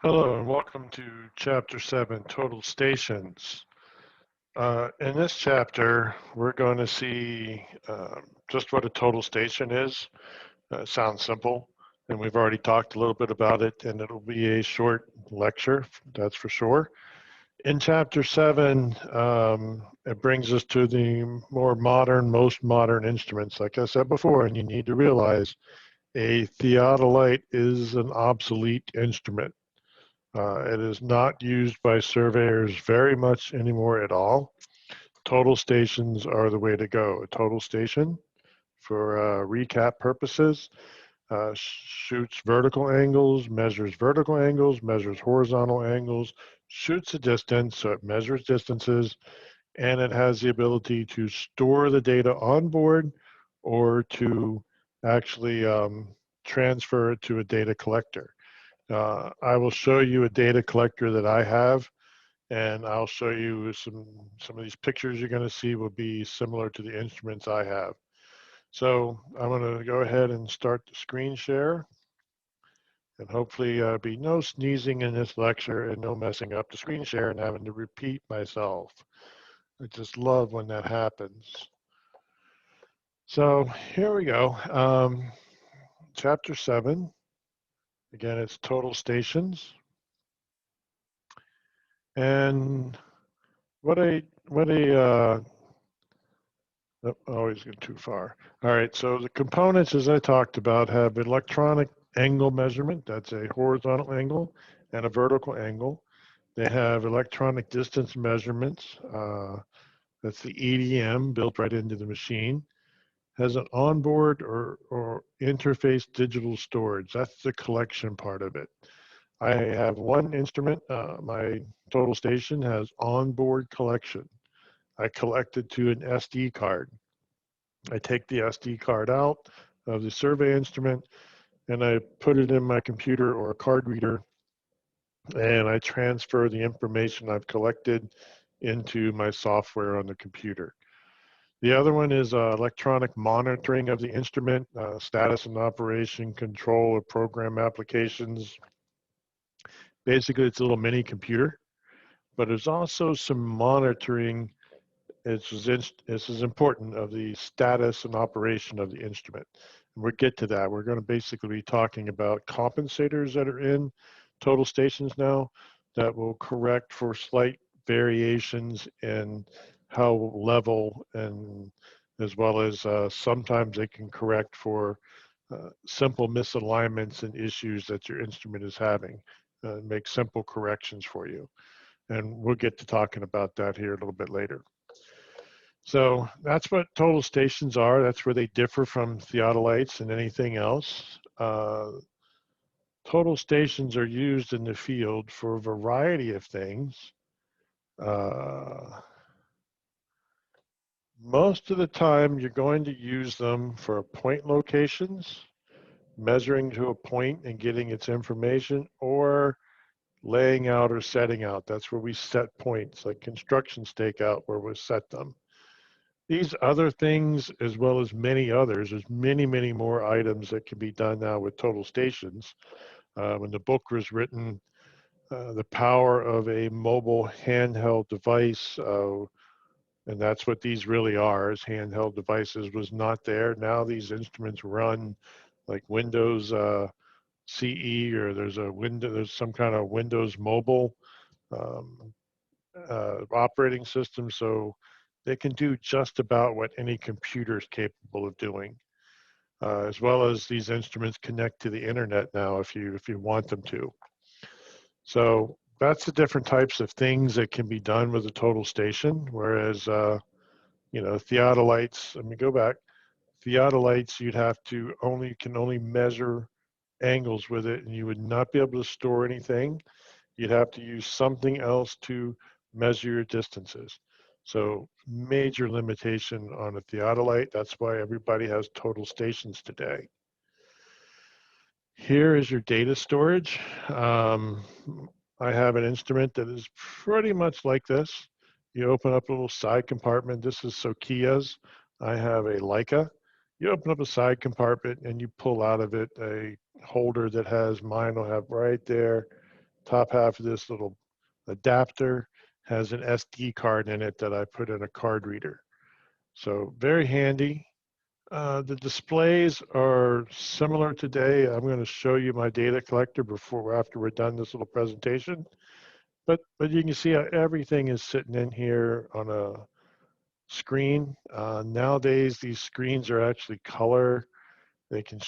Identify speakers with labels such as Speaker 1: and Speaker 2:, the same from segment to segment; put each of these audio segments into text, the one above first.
Speaker 1: Hello and welcome to Chapter 7, Total Stations. In this chapter, we're going to see just what a total station is. It sounds simple, and we've already talked a little bit about it, and it'll be a short lecture, that's for sure. In Chapter 7, it brings us to the more modern, most modern instruments, like I said before, and you need to realize a theodolite is an obsolete instrument. It is not used by surveyors very much anymore at all. Total stations are the way to go. A total station, for recap purposes, shoots vertical angles, measures horizontal angles, shoots a distance, so it measures distances, and it has the ability to store the data on board or to actually transfer it to a data collector. I will show you a data collector that I have, and I'll show you some of these pictures you're going to see will be similar to the instruments I have. So I'm going to go ahead and start the screen share, and hopefully be no sneezing in this lecture and no messing up the screen share and having to repeat myself. I just love when that happens. So here we go. Chapter 7. Again, it's total stations. And what a always get too far. All right, so the components, as I talked about, have electronic angle measurement, that's a horizontal angle, and a vertical angle. They have electronic distance measurements, that's the EDM built right into the machine. Has an onboard or interface digital storage, that's the collection part of it. I have one instrument, my total station has onboard collection. I collect it to an SD card. I take the SD card out of the survey instrument and I put it in my computer or a card reader, and I transfer the information I've collected into my software on the computer. The other one is electronic monitoring of the instrument, status and operation control of program applications. Basically, it's a little mini computer, but there's also some monitoring. This is important, of the status and operation of the instrument. And we'll get to that. We're going to basically be talking about compensators that are in total stations now that will correct for slight variations in how level, and as well as sometimes they can correct for simple misalignments and issues that your instrument is having, make simple corrections for you. And we'll get to talking about that here a little bit later. So that's what total stations are. That's where they differ from theodolites and anything else. Total stations are used in the field for a variety of things. Most of the time, you're going to use them for point locations, measuring to a point and getting its information, or laying out or setting out. That's where we set points, like construction stakeout, where we set them. These other things, as well as many others, there's many, many more items that can be done now with total stations. When the book was written, The Power of a Mobile Handheld Device, and that's what these really are, is handheld devices, was not there. Now these instruments run like Windows CE, or there's some kind of Windows mobile um, operating system, so they can do just about what any computer is capable of doing, as well as these instruments connect to the internet now if you want them to. So that's the different types of things that can be done with a total station, whereas theodolites, let me go back, theodolites can only measure angles with it, and you would not be able to store anything. You'd have to use something else to measure your distances. So major limitation on a theodolite. That's why everybody has total stations today. Here is your data storage. I have an instrument that is pretty much like this. You open up a little side compartment. This is Sokia's. I have a Leica. You open up a side compartment and you pull out of it a holder that has, mine will have right there, top half of this little adapter has an SD card in it that I put in a card reader. So very handy. The displays are similar today. I'm going to show you my data collector after we're done this little presentation. But you can see how everything is sitting in here on a screen. Nowadays, these screens are actually color. They can,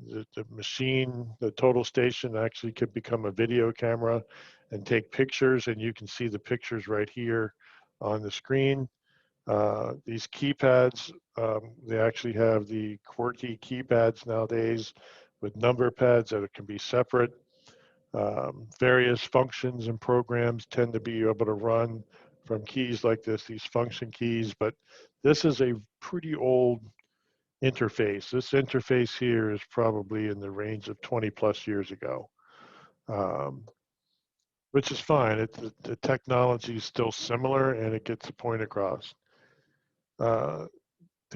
Speaker 1: the machine, the total station actually could become a video camera and take pictures, and you can see the pictures right here on the screen. These keypads, they actually have the QWERTY keypads nowadays with number pads that can be separate. Various functions and programs tend to be able to run from keys like this, these function keys, but this is a pretty old interface. This interface here is probably in the range of 20 plus years ago, which is fine. The technology is still similar and it gets the point across. To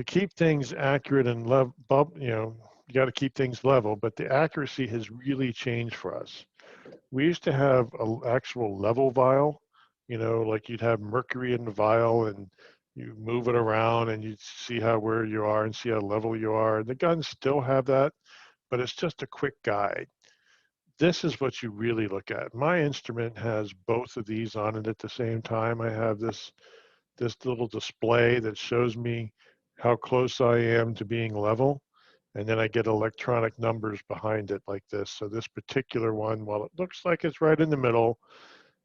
Speaker 1: keep things accurate and level, you got to keep things level, but the accuracy has really changed for us. We used to have an actual level vial, like you'd have mercury in the vial and you move it around and you'd see where you are and see how level you are. And the guns still have that, but it's just a quick guide. This is what you really look at. My instrument has both of these on it at the same time. I have this little display that shows me how close I am to being level. And then I get electronic numbers behind it like this. So this particular one, while it looks like it's right in the middle,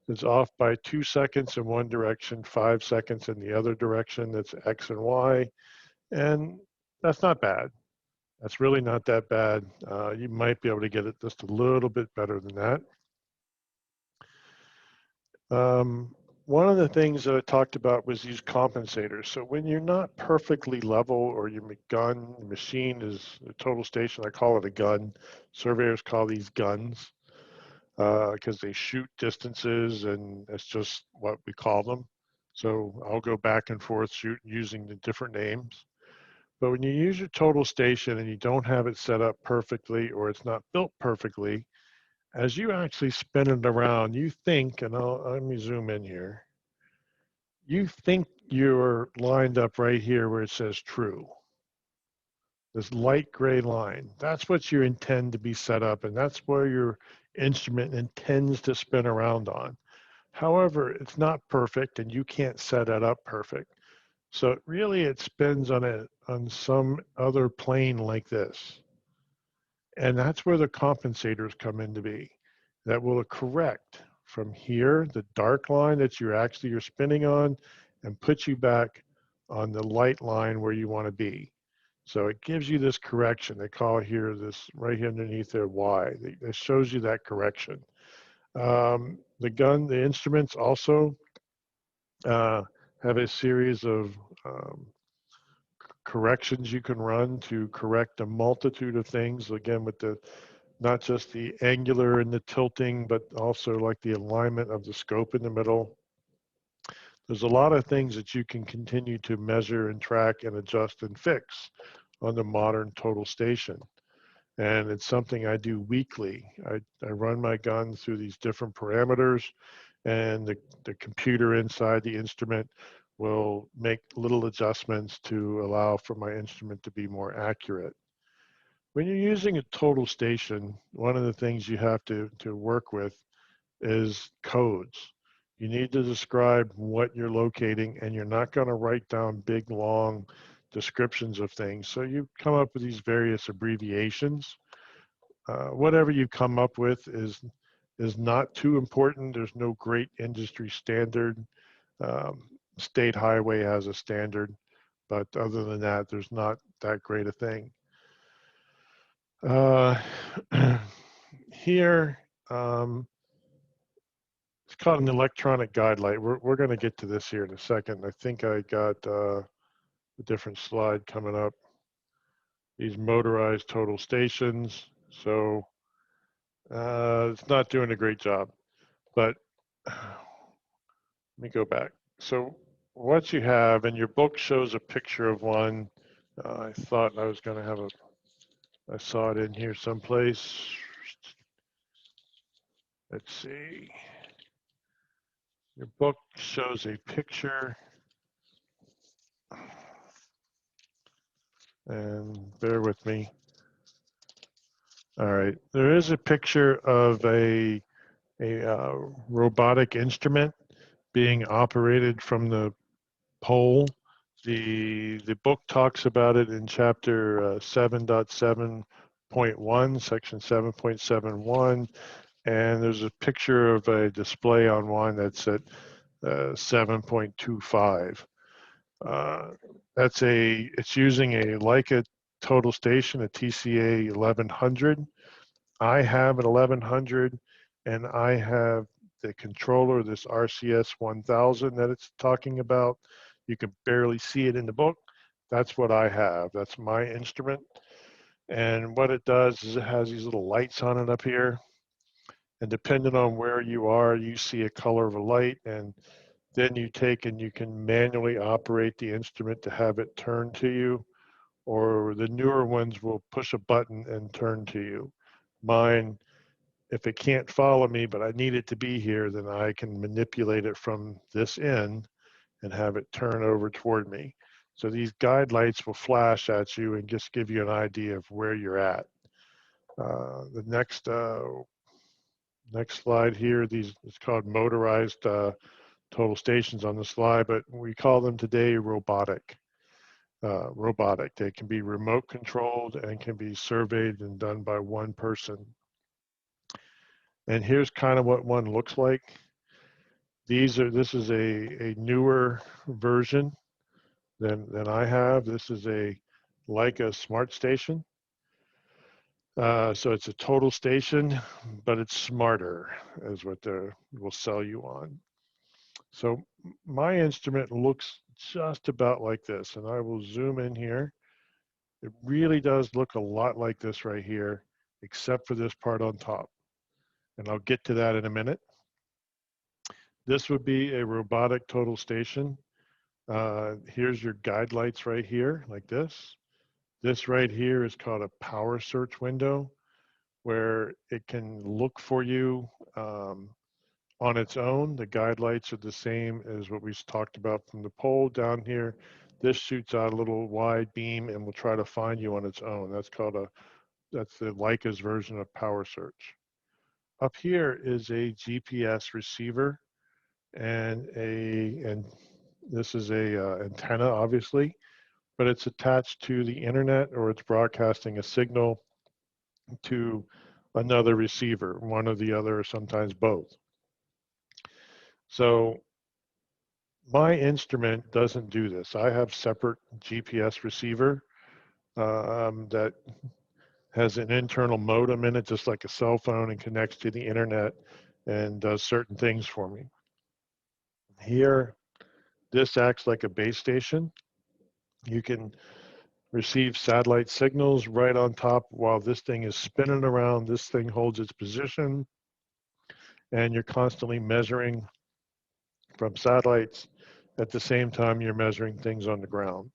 Speaker 1: is off by 2 seconds in one direction, 5 seconds in the other direction. That's X and Y. And that's not bad. That's really not that bad. You might be able to get it just a little bit better than that. One of the things that I talked about was these compensators. So when you're not perfectly level or your gun, the machine is a total station, I call it a gun. Surveyors call these guns because they shoot distances and it's just what we call them. So I'll go back and forth using the different names. But when you use your total station and you don't have it set up perfectly or it's not built perfectly, as you actually spin it around, you think, and let me zoom in here, you think you're lined up right here where it says true. This light gray line, that's what you intend to be set up, and that's where your instrument intends to spin around on. However, it's not perfect and you can't set it up perfect. So really it spins on some other plane like this. And that's where the compensators come in to be. That will correct from here, the dark line that you're spinning on, and put you back on the light line where you want to be. So it gives you this correction. They call it here, this right here underneath there, Y. It shows you that correction. The instruments also have a series of corrections you can run to correct a multitude of things. Again, with not just the angular and the tilting, but also like the alignment of the scope in the middle. There's a lot of things that you can continue to measure and track and adjust and fix on the modern total station. And it's something I do weekly. I run my gun through these different parameters, and the computer inside the instrument will make little adjustments to allow for my instrument to be more accurate. When you're using a total station, one of the things you have to work with is codes. You need to describe what you're locating, and you're not going to write down big, long descriptions of things. So you come up with these various abbreviations. Whatever you come up with is not too important. There's no great industry standard. State highway has a standard, but other than that, there's not that great a thing. Here, it's called an electronic guide light. We're going to get to this here in a second. I think I got a different slide coming up. These motorized total stations. So it's not doing a great job, but let me go back. So what you have, and your book shows a picture of one. I thought I was going to have I saw it in here someplace. let's see. Your book shows a picture, and bear with me. All right, there is a picture of a robotic instrument being operated from the pole. The book talks about it in chapter 7.7.1, section 7.71, and there's a picture of a display on one that's at 7.25. It's using a Leica total station, a TCA 1100. I have an 1100, and I have the controller, this RCS 1000 that it's talking about. You can barely see it in the book. That's what I have. That's my instrument. And what it does is it has these little lights on it up here. And depending on where you are, you see a color of a light, and then you take and you can manually operate the instrument to have it turn to you, or the newer ones will push a button and turn to you. Mine, if it can't follow me, but I need it to be here, then I can manipulate it from this end and have it turn over toward me. So these guide lights will flash at you and just give you an idea of where you're at. The next slide here, it's called motorized total stations on the slide, but we call them today robotic. They can be remote controlled and can be surveyed and done by one person. And here's kind of what one looks like. This is a newer version than I have. This is a Leica Smart Station. So it's a total station, but it's smarter, is what they will sell you on. So my instrument looks just about like this, and I will zoom in here. It really does look a lot like this right here, except for this part on top. And I'll get to that in a minute. This would be a robotic total station. Here's your guide lights right here, like this. This right here is called a power search window, where it can look for you on its own. The guide lights are the same as what we talked about from the pole down here. This shoots out a little wide beam and will try to find you on its own. That's the Leica's version of power search. Up here is a GPS receiver, and this is a antenna, obviously, but it's attached to the internet, or it's broadcasting a signal to another receiver, one or the other, or sometimes both. So my instrument doesn't do this. I have separate GPS receiver that has an internal modem in it, just like a cell phone, and connects to the internet and does certain things for me. Here, this acts like a base station. You can receive satellite signals right on top while this thing is spinning around. This thing holds its position, and you're constantly measuring from satellites at the same time you're measuring things on the ground.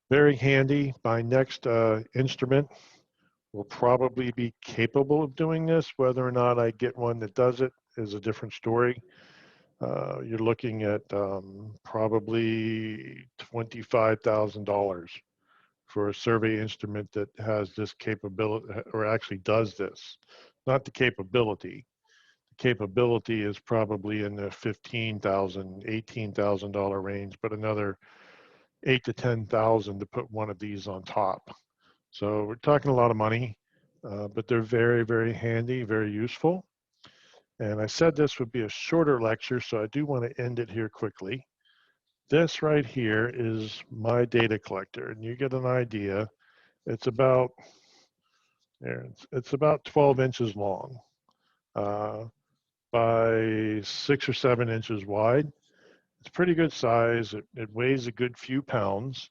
Speaker 1: Very handy. My next instrument will probably be capable of doing this. Whether or not I get one that does it is a different story. You're looking at probably $25,000 for a survey instrument that has this capability, or actually does this. Not the capability. The capability is probably in the $15,000, $18,000 range, but another $8,000 to $10,000 to put one of these on top. So we're talking a lot of money, but they're very, very handy, very useful. And I said this would be a shorter lecture, so I do want to end it here quickly. This right here is my data collector, and you get an idea. It's about it's about 12 inches long by 6 or 7 inches wide. It's pretty good size. It weighs a good few pounds.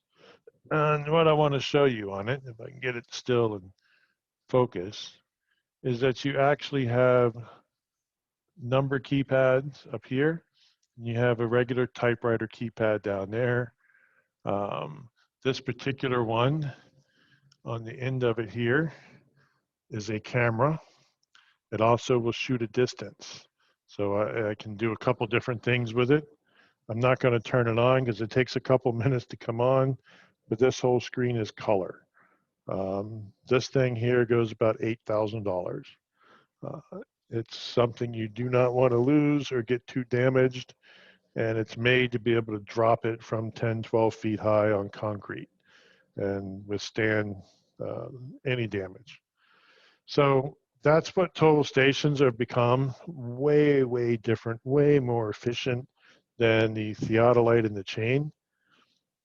Speaker 1: And what I want to show you on it, if I can get it still and focus, is that you actually have number keypads up here. And you have a regular typewriter keypad down there. This particular one on the end of it here is a camera. It also will shoot a distance. So I can do a couple different things with it. I'm not going to turn it on because it takes a couple minutes to come on, but this whole screen is color. This thing here goes about $8,000. Uh, it's something you do not want to lose or get too damaged, and it's made to be able to drop it from 10, 12 feet high on concrete and withstand any damage. So that's what total stations have become. Way, way different, way more efficient than the theodolite and the chain,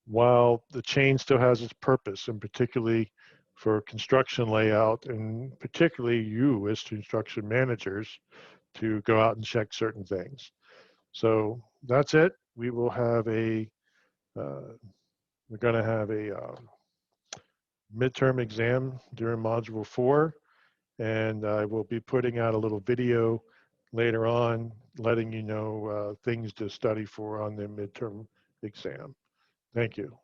Speaker 1: while the chain still has its purpose, and particularly for construction layout, and particularly you as construction managers to go out and check certain things. So that's it. We will have we're going to have a midterm exam during Module 4, and I will be putting out a little video later on letting you know things to study for on the midterm exam. Thank you.